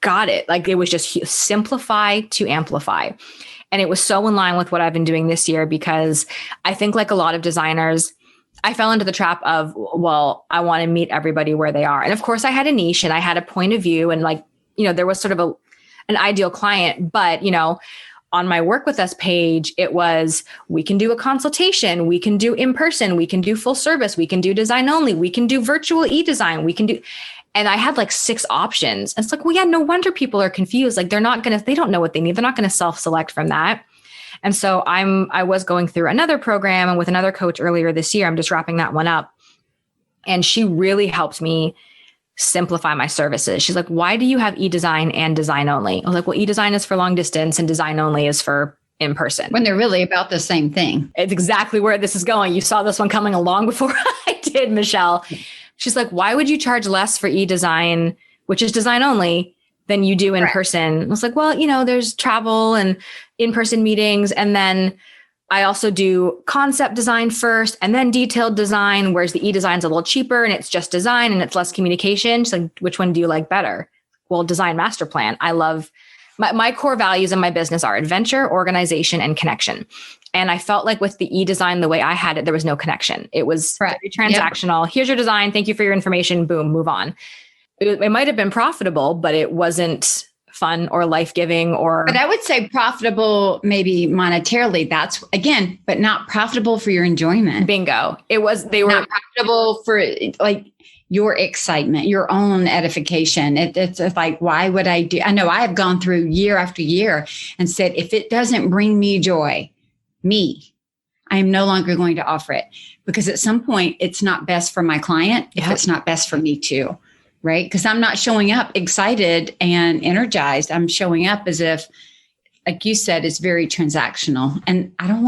got it. Like it was just simplify to amplify. And it was so in line with what I've been doing this year, because I think like a lot of designers, I fell into the trap of, well, I want to meet everybody where they are. And of course I had a niche and I had a point of view and there was sort of an ideal client, but, on my Work With Us page, it was, we can do a consultation, we can do in person, we can do full service, we can do design only, we can do virtual e-design, we can do, and I had like 6 options. And it's like, well, yeah, no wonder people are confused. Like they don't know what they need. They're not going to self-select from that. And so I was going through another program and with another coach earlier this year, I'm just wrapping that one up. And she really helped me simplify my services. She's like, why do you have e-design and design only? I was like, well, e-design is for long distance and design only is for in person. When they're really about the same thing. It's exactly where this is going. You saw this one coming along before I did, Michelle. She's like, why would you charge less for e-design, which is design only, than you do in person? I was like, well, there's travel and in-person meetings. And then I also do concept design first and then detailed design, whereas the e-design's a little cheaper and it's just design and it's less communication. She's like, which one do you like better? Well, design master plan. I love my core values in my business are adventure, organization, and connection. And I felt like with the e-design, the way I had it, there was no connection. It was very transactional. Yep. Here's your design. Thank you for your information. Boom, move on. it might have been profitable, but it wasn't fun or life-giving But I would say profitable, maybe monetarily, that's again, but not profitable for your enjoyment. Bingo. They were not profitable for like your excitement, your own edification. It's like, why would I do? I know I have gone through year after year and said, if it doesn't bring me joy, I am no longer going to offer it, because at some point it's not best for my client if it's not best for me too. Right? Because I'm not showing up excited and energized. I'm showing up as if, like you said, it's very transactional. And I'm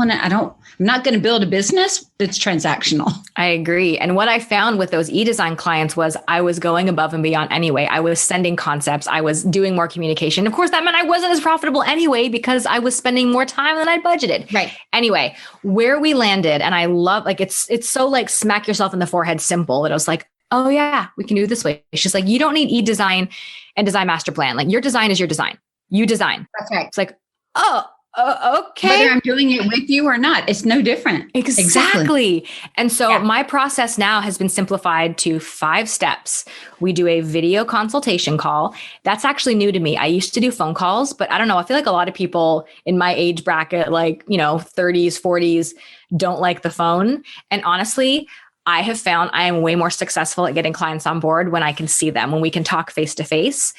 not going to build a business that's transactional. I agree. And what I found with those e-design clients was I was going above and beyond anyway. I was sending concepts. I was doing more communication. Of course, that meant I wasn't as profitable anyway, because I was spending more time than I budgeted. Right. Anyway, where we landed, and I love, like, it's so like smack yourself in the forehead simple that I was like, oh yeah, we can do it this way. It's just like, you don't need e-design and design master plan. Like, your design is your design. You design. That's right. It's like, okay. Whether I'm doing it with you or not, it's no different. Exactly. And so my process now has been simplified to 5 steps. We do a video consultation call. That's actually new to me. I used to do phone calls, but I don't know. I feel like a lot of people in my age bracket, like, 30s, 40s, don't like the phone. And honestly, I have found I am way more successful at getting clients on board when I can see them, when we can talk face to face,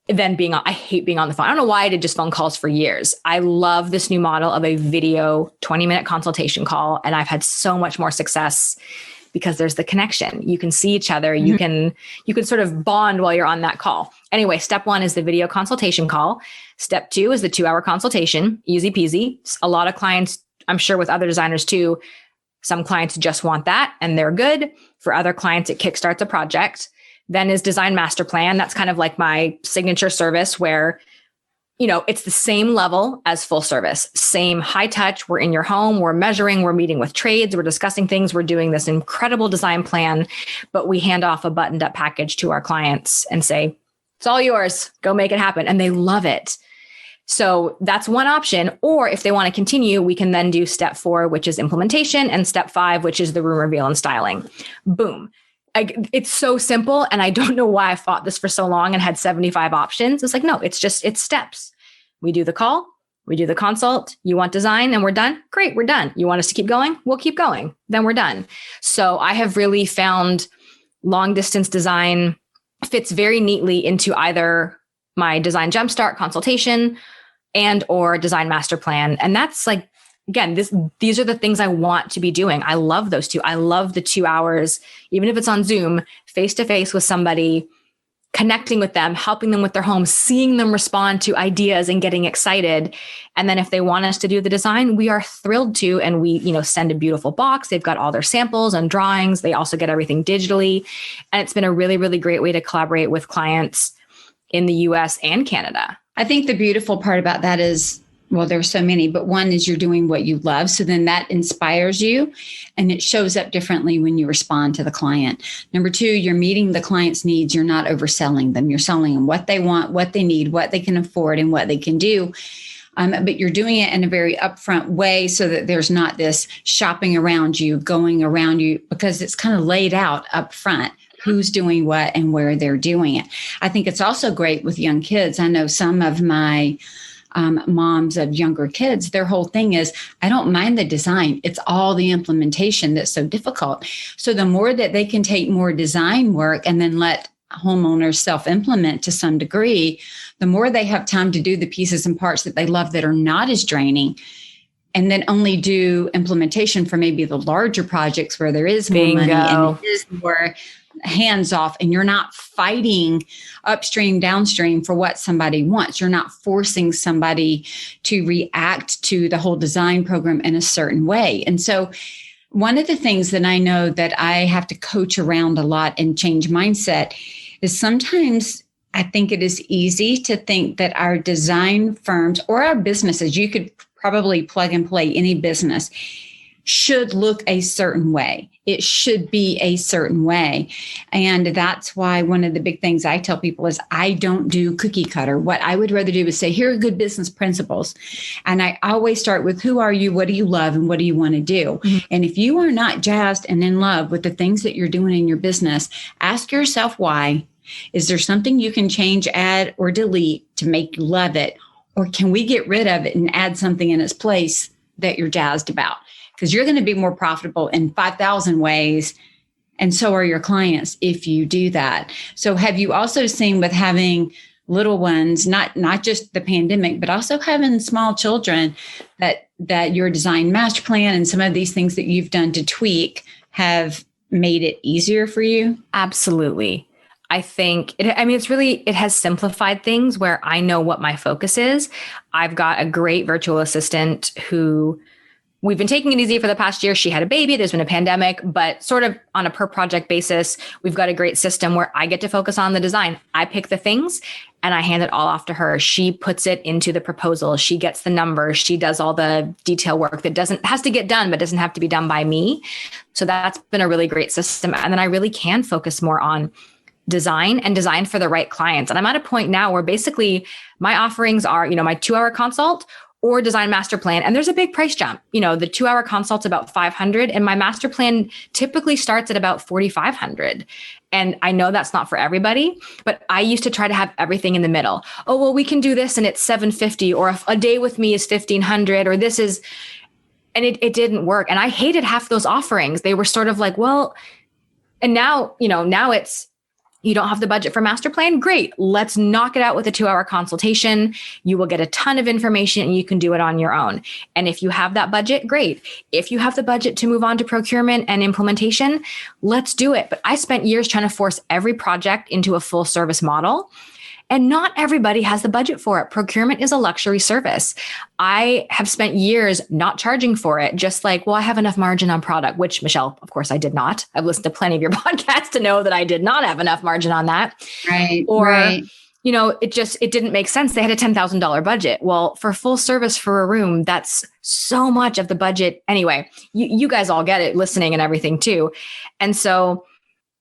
than I hate being on the phone. I don't know why I did just phone calls for years. I love this new model of a video 20-minute consultation call. And I've had so much more success because there's the connection. You can see each other. Mm-hmm. You can sort of bond while you're on that call. Anyway, step 1 is the video consultation call. Step 2 is the 2-hour consultation. Easy peasy. A lot of clients, I'm sure with other designers too, some clients just want that and they're good. For other clients, it kickstarts a project. Then is design master plan. That's kind of like my signature service where, it's the same level as full service, same high touch. We're in your home, we're measuring, we're meeting with trades, we're discussing things, we're doing this incredible design plan, but we hand off a buttoned up package to our clients and say, it's all yours, go make it happen. And they love it. So that's one option. Or if they want to continue, we can then do step 4, which is implementation, and step 5, which is the room reveal and styling. Boom. It's so simple. And I don't know why I fought this for so long and had 75 options. It's like, no, it's steps. We do the call, we do the consult. You want design and we're done? Great, we're done. You want us to keep going? We'll keep going. Then we're done. So I have really found long distance design fits very neatly into either my design jumpstart consultation and or design master plan. And that's like, again, these are the things I want to be doing. I love those 2. I love the 2 hours, even if it's on Zoom, face to face with somebody, connecting with them, helping them with their home, seeing them respond to ideas and getting excited. And then if they want us to do the design, we are thrilled to, and we, send a beautiful box. They've got all their samples and drawings. They also get everything digitally. And it's been a really, really great way to collaborate with clients in the US and Canada. I think the beautiful part about that is, well, there's so many, but one is you're doing what you love. So then that inspires you and it shows up differently when you respond to the client. Number 2, you're meeting the client's needs. You're not overselling them. You're selling them what they want, what they need, what they can afford, and what they can do. But you're doing it in a very upfront way so that there's not this shopping around you, going around you, because it's kind of laid out up front. Who's doing what and where they're doing it. I think it's also great with young kids. I know some of my moms of younger kids, their whole thing is, I don't mind the design. It's all the implementation that's so difficult. So the more that they can take more design work and then let homeowners self-implement to some degree, the more they have time to do the pieces and parts that they love that are not as draining. And then only do implementation for maybe the larger projects where there is more money and it is more hands off, and you're not fighting upstream, downstream for what somebody wants. You're not forcing somebody to react to the whole design program in a certain way. And so one of the things that I know that I have to coach around a lot and change mindset is sometimes I think it is easy to think that our design firms or our businesses, you could probably plug and play any business, should look a certain way. It should be a certain way. And that's why one of the big things I tell people is I don't do cookie cutter. What I would rather do is say, here are good business principles. And I always start with, who are you? What do you love? And what do you want to do? Mm-hmm. And if you are not jazzed and in love with the things that you're doing in your business, ask yourself why Is there something you can change, add, or delete to make you love it? Or can we get rid of it and add something in its place that you're jazzed about? Because you're going to be more profitable in 5,000 ways. And so are your clients if you do that. So have you also seen with having little ones, not just the pandemic, but also having small children, that your design master plan and some of these things that you've done to tweak have made it easier for you? Absolutely. I think it has simplified things where I know what my focus is. I've got a great virtual assistant who we've been taking it easy for the past year. She had a baby. There's been a pandemic, but sort of on a per project basis, we've got a great system where I get to focus on the design. I pick the things and I hand it all off to her. She puts it into the proposal. She gets the numbers. She does all the detail work that has to get done, but doesn't have to be done by me. So that's been a really great system. And then I really can focus more on design and design for the right clients. And I'm at a point now where basically my offerings are, my 2-hour consult or design master plan. And there's a big price jump. The 2-hour consult's about $500 and my master plan typically starts at about $4,500. And I know that's not for everybody, but I used to try to have everything in the middle. Oh, well, we can do this and it's $750, or a day with me is $1,500, or this is, and it didn't work. And I hated half those offerings. They were sort of like, well, and now, now it's, you don't have the budget for master plan? Great. Let's knock it out with a 2-hour consultation. You will get a ton of information and you can do it on your own. And if you have that budget, great. If you have the budget to move on to procurement and implementation, let's do it. But I spent years trying to force every project into a full service model. And not everybody has the budget for it. Procurement is a luxury service. I have spent years not charging for it, just like, well, I have enough margin on product, which, Michelle, of course, I did not. I've listened to plenty of your podcasts to know that I did not have enough margin on that. Right. Or, right. It didn't make sense. They had a $10,000 budget. Well, for full service for a room, that's so much of the budget. Anyway, you guys all get it, listening and everything too. And so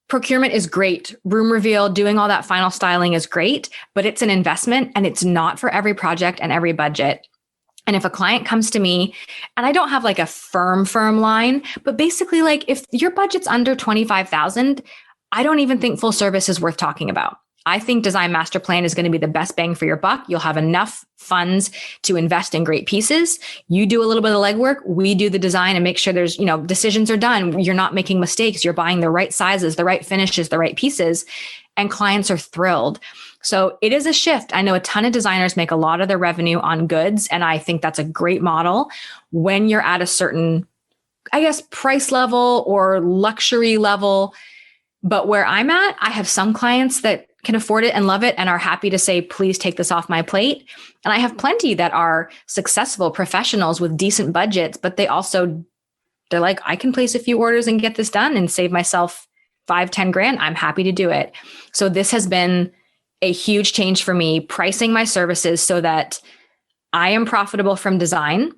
procurement is great. Room reveal, doing all that final styling is great, but it's an investment and it's not for every project and every budget. And if a client comes to me, and I don't have like a firm line, but basically like if your budget's under 25,000, I don't even think full service is worth talking about. I think design master plan is going to be the best bang for your buck. You'll have enough funds to invest in great pieces. You do a little bit of legwork. We do the design and make sure there's, decisions are done. You're not making mistakes. You're buying the right sizes, the right finishes, the right pieces, and clients are thrilled. So it is a shift. I know a ton of designers make a lot of their revenue on goods, and I think that's a great model when you're at a certain, price level or luxury level. But where I'm at, I have some clients that can afford it and love it and are happy to say, please take this off my plate. And I have plenty that are successful professionals with decent budgets, but they're like, I can place a few orders and get this done and save myself $5-10 grand. I'm happy to do it. So this has been a huge change for me, pricing my services so that I am profitable from design.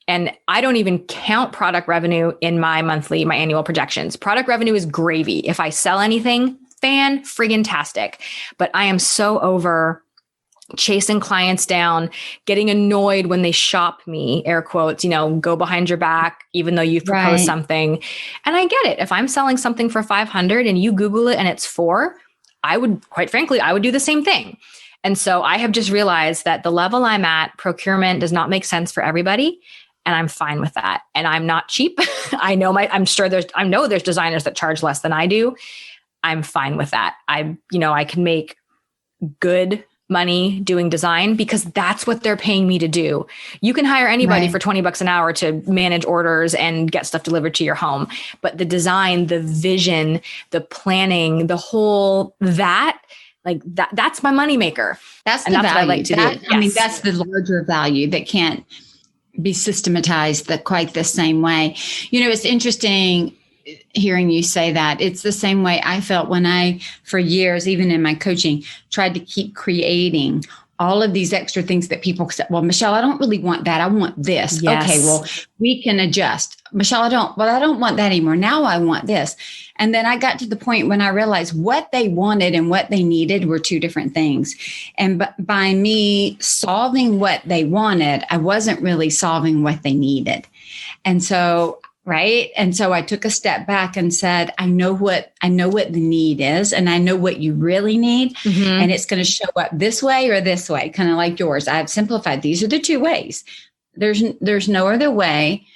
And I don't even count product revenue in my annual projections. Product revenue is gravy. If I sell anything, fan-friggin-tastic. But I am so over chasing clients down, getting annoyed when they shop me, air quotes, go behind your back, even though you've proposed something. And I get it. If I'm selling something for $500 and you Google it and it's $400, I would do the same thing. And so I have just realized that the level I'm at, procurement does not make sense for everybody. And I'm fine with that. And I'm not cheap. I know there's designers that charge less than I do. I'm fine with that. I can make good money doing design because that's what they're paying me to do. You can hire anybody for $20 an hour to manage orders and get stuff delivered to your home. But the design, the vision, the planning, the whole that's my moneymaker. That's the value. What I like to do. I mean, that's the larger value that can't be systematized quite the same way. It's interesting hearing you say that. It's the same way I felt when I, for years, even in my coaching, tried to keep creating all of these extra things that people said, well, Michelle, I don't really want that. I want this. Yes. Okay, well, we can adjust. Michelle, I don't want that anymore. Now I want this. And then I got to the point when I realized what they wanted and what they needed were two different things. And by me solving what they wanted, I wasn't really solving what they needed. And so Right. And so I took a step back and said, I know what the need is, and I know what you really need. Mm-hmm. And it's going to show up this way or this way, kind of like yours. I've simplified. These are the two ways. There's no other way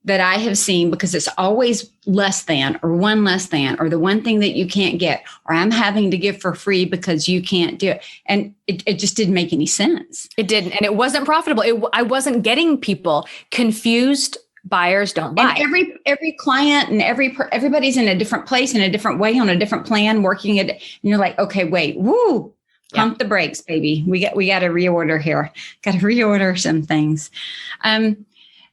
that I have seen, because it's always less than, or one less than, or the one thing that you can't get, or I'm having to give for free because you can't do it. And it just didn't make any sense. It didn't. And it wasn't profitable. I wasn't getting people confused. Buyers don't buy. And every client and everybody's in a different place, in a different way, on a different plan, working it. And you're like, okay, wait, woo, pump the brakes, baby. We got to reorder here. Got to reorder some things.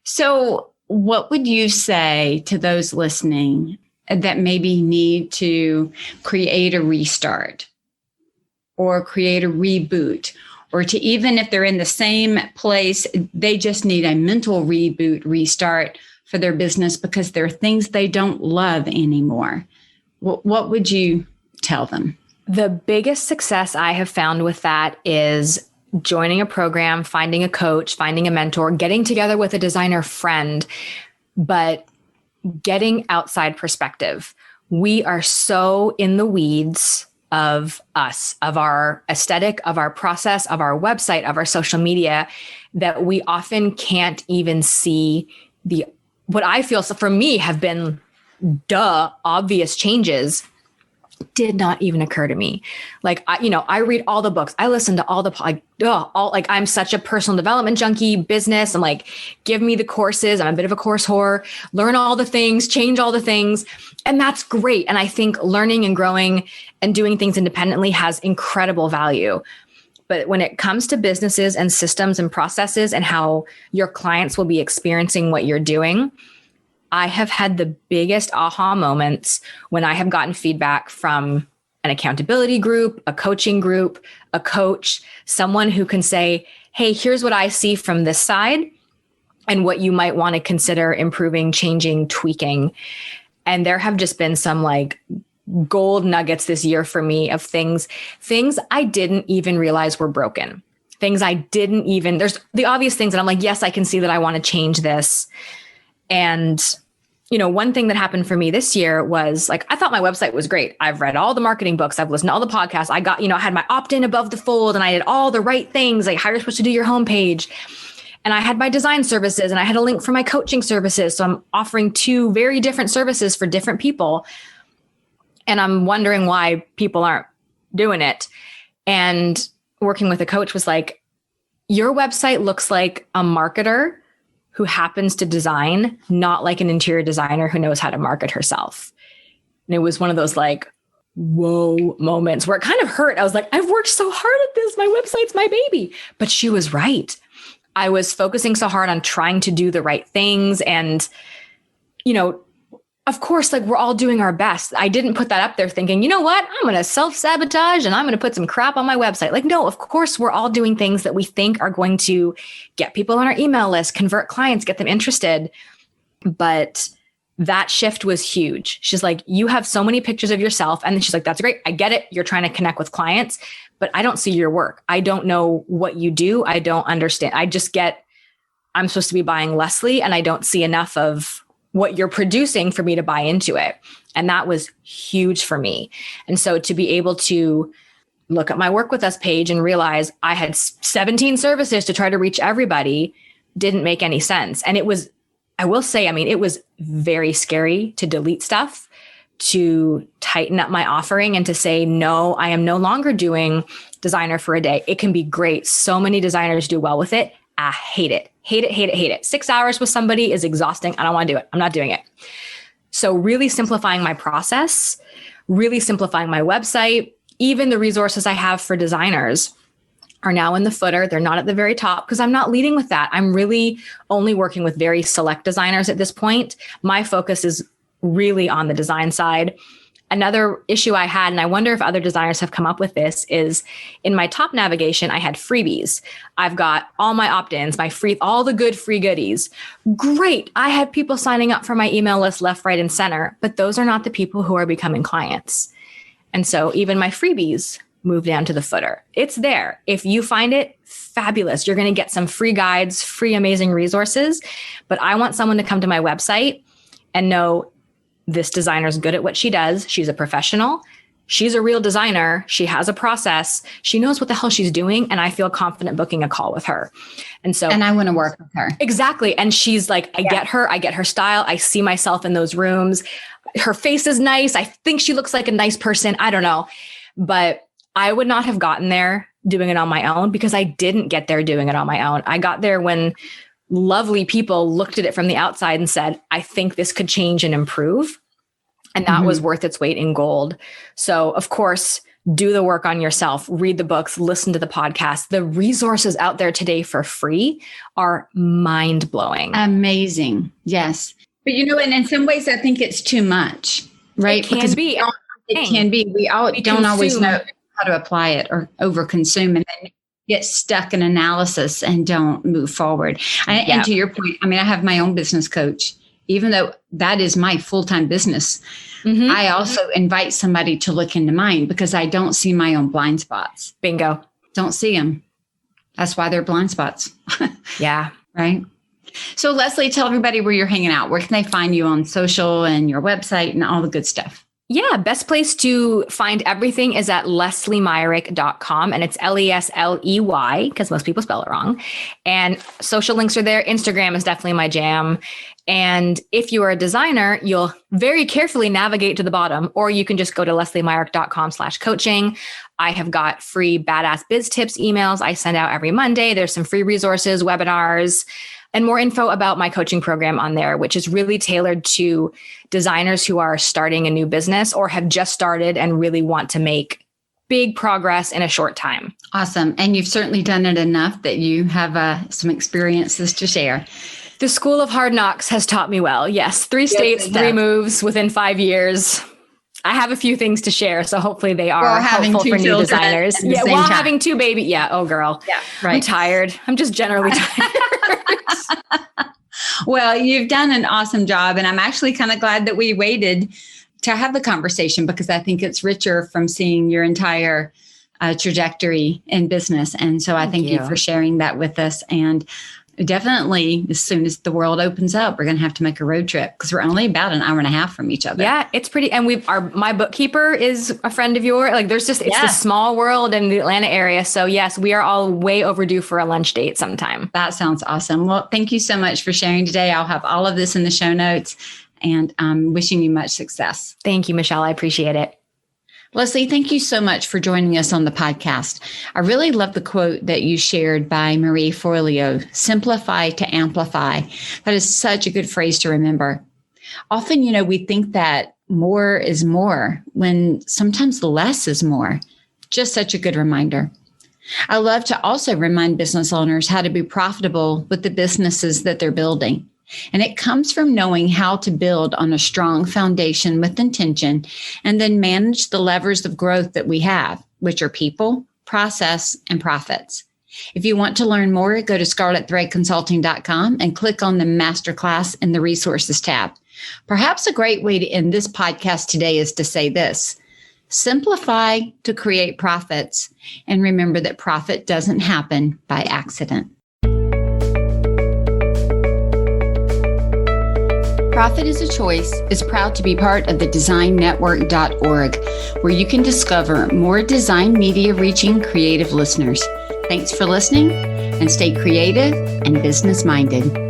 So what would you say to those listening that maybe need to create a restart or create a reboot, or to, even if they're in the same place, they just need a mental reboot, restart for their business because there are things they don't love anymore? What would you tell them? The biggest success I have found with that is joining a program, finding a coach, finding a mentor, getting together with a designer friend, but getting outside perspective. We are so in the weeds of us, of our aesthetic, of our process, of our website, of our social media, that we often can't even see what I feel, so for me, have been obvious changes did not even occur to me. Like, I read all the books. I listen to all I'm such a personal development junkie, business. I'm like, give me the courses. I'm a bit of a course whore, learn all the things, change all the things. And that's great. And I think learning and growing and doing things independently has incredible value. But when it comes to businesses and systems and processes and how your clients will be experiencing what you're doing, I have had the biggest aha moments when I have gotten feedback from an accountability group, a coaching group, a coach, someone who can say, hey, here's what I see from this side and what you might want to consider improving, changing, tweaking. And there have just been some like gold nuggets this year for me of things I didn't even realize were broken. There's the obvious things that I'm like, yes, I can see that I want to change this. And, one thing that happened for me this year was like, I thought my website was great. I've read all the marketing books. I've listened to all the podcasts. I got, I had my opt-in above the fold and I did all the right things, like how you're supposed to do your homepage. And I had my design services and I had a link for my coaching services. So I'm offering 2 very different services for different people. And I'm wondering why people aren't doing it. And working with a coach was like, your website looks like a marketer who happens to design, not like an interior designer who knows how to market herself. And it was one of those like, whoa moments where it kind of hurt. I was like, I've worked so hard at this. My website's my baby. But she was right. I was focusing so hard on trying to do the right things. And, of course, like we're all doing our best. I didn't put that up there thinking, you know what, I'm going to self-sabotage and I'm going to put some crap on my website. Like, no, of course, we're all doing things that we think are going to get people on our email list, convert clients, get them interested. But that shift was huge. She's like, you have so many pictures of yourself. And then she's like, that's great. I get it. You're trying to connect with clients, but I don't see your work. I don't know what you do. I don't understand. I just get, I'm supposed to be buying Leslie and I don't see enough of what you're producing for me to buy into it. And that was huge for me. And so to be able to look at my Work With Us page and realize I had 17 services to try to reach everybody didn't make any sense. And it was, I will say, it was very scary to delete stuff, to tighten up my offering and to say, no, I am no longer doing designer for a day. It can be great. So many designers do well with it. I hate it. Hate it, hate it, hate it. 6 hours with somebody is exhausting. I don't want to do it. I'm not doing it. So really simplifying my process, really simplifying my website, even the resources I have for designers are now in the footer. They're not at the very top because I'm not leading with that. I'm really only working with very select designers at this point. My focus is really on the design side. Another issue I had, and I wonder if other designers have come up with this, is in my top navigation, I had freebies. I've got all my opt-ins, all the good free goodies. Great. I had people signing up for my email list left, right, and center, but those are not the people who are becoming clients. And so even my freebies move down to the footer. It's there. If you find it, fabulous. You're going to get some free guides, free amazing resources. But I want someone to come to my website and know this designer is good at what she does. She's a professional. She's a real designer. She has a process. She knows what the hell she's doing. And I feel confident booking a call with her. And I want to work with her. Exactly. And she's like, I get her style. I see myself in those rooms. Her face is nice. I think she looks like a nice person. I don't know. But I would not have gotten there doing it on my own because I didn't get there doing it on my own. I got there when lovely people looked at it from the outside and said, I think this could change and improve. And that was worth its weight in gold. So of course, do the work on yourself, read the books, listen to the podcast. The resources out there today for free are mind blowing. Amazing. Yes. But and in some ways, I think it's too much, right? It can be. It can be. We don't always know how to apply it or overconsume and then get stuck in analysis and don't move forward. And to your point, I have my own business coach. Even though that is my full-time business, I also invite somebody to look into mine because I don't see my own blind spots. Bingo. Don't see them. That's why they're blind spots. Yeah. Right. So Leslie, tell everybody where you're hanging out. Where can they find you on social and your website and all the good stuff? Yeah, best place to find everything is at lesliemyrick.com, and it's Lesley because most people spell it wrong. And social links are there. Instagram is definitely my jam. And if you are a designer, you'll very carefully navigate to the bottom, or you can just go to lesliemyrick.com/coaching. I have got free badass biz tips emails I send out every Monday. There's some free resources, webinars, and more info about my coaching program on there, which is really tailored to designers who are starting a new business or have just started and really want to make big progress in a short time. Awesome. And you've certainly done it enough that you have some experiences to share. The School of Hard Knocks has taught me well. Yes. 3 states, 3 moves within 5 years. I have a few things to share, so hopefully they are helpful for new designers. Yeah, while having 2 babies. Yeah. Oh, girl. Yeah. Right. I'm tired. I'm just generally tired. Well, you've done an awesome job, and I'm actually kind of glad that we waited to have the conversation because I think it's richer from seeing your entire trajectory in business. And so I thank you for sharing that with us. And definitely, as soon as the world opens up, we're going to have to make a road trip because we're only about an hour and a half from each other. Yeah, it's pretty. And my bookkeeper is a friend of yours. Like it's the small world in the Atlanta area. So yes, we are all way overdue for a lunch date sometime. That sounds awesome. Well, thank you so much for sharing today. I'll have all of this in the show notes, and I'm wishing you much success. Thank you, Michelle. I appreciate it. Leslie, thank you so much for joining us on the podcast. I really love the quote that you shared by Marie Forleo, simplify to amplify. That is such a good phrase to remember. Often, we think that more is more when sometimes less is more. Just such a good reminder. I love to also remind business owners how to be profitable with the businesses that they're building. And it comes from knowing how to build on a strong foundation with intention and then manage the levers of growth that we have, which are people, process, and profits. If you want to learn more, go to scarletthreadconsulting.com and click on the masterclass in the resources tab. Perhaps a great way to end this podcast today is to say this: simplify to create profits, and remember that profit doesn't happen by accident. Profit is a Choice is proud to be part of the designnetwork.org, where you can discover more design media reaching creative listeners. Thanks for listening, and stay creative and business minded.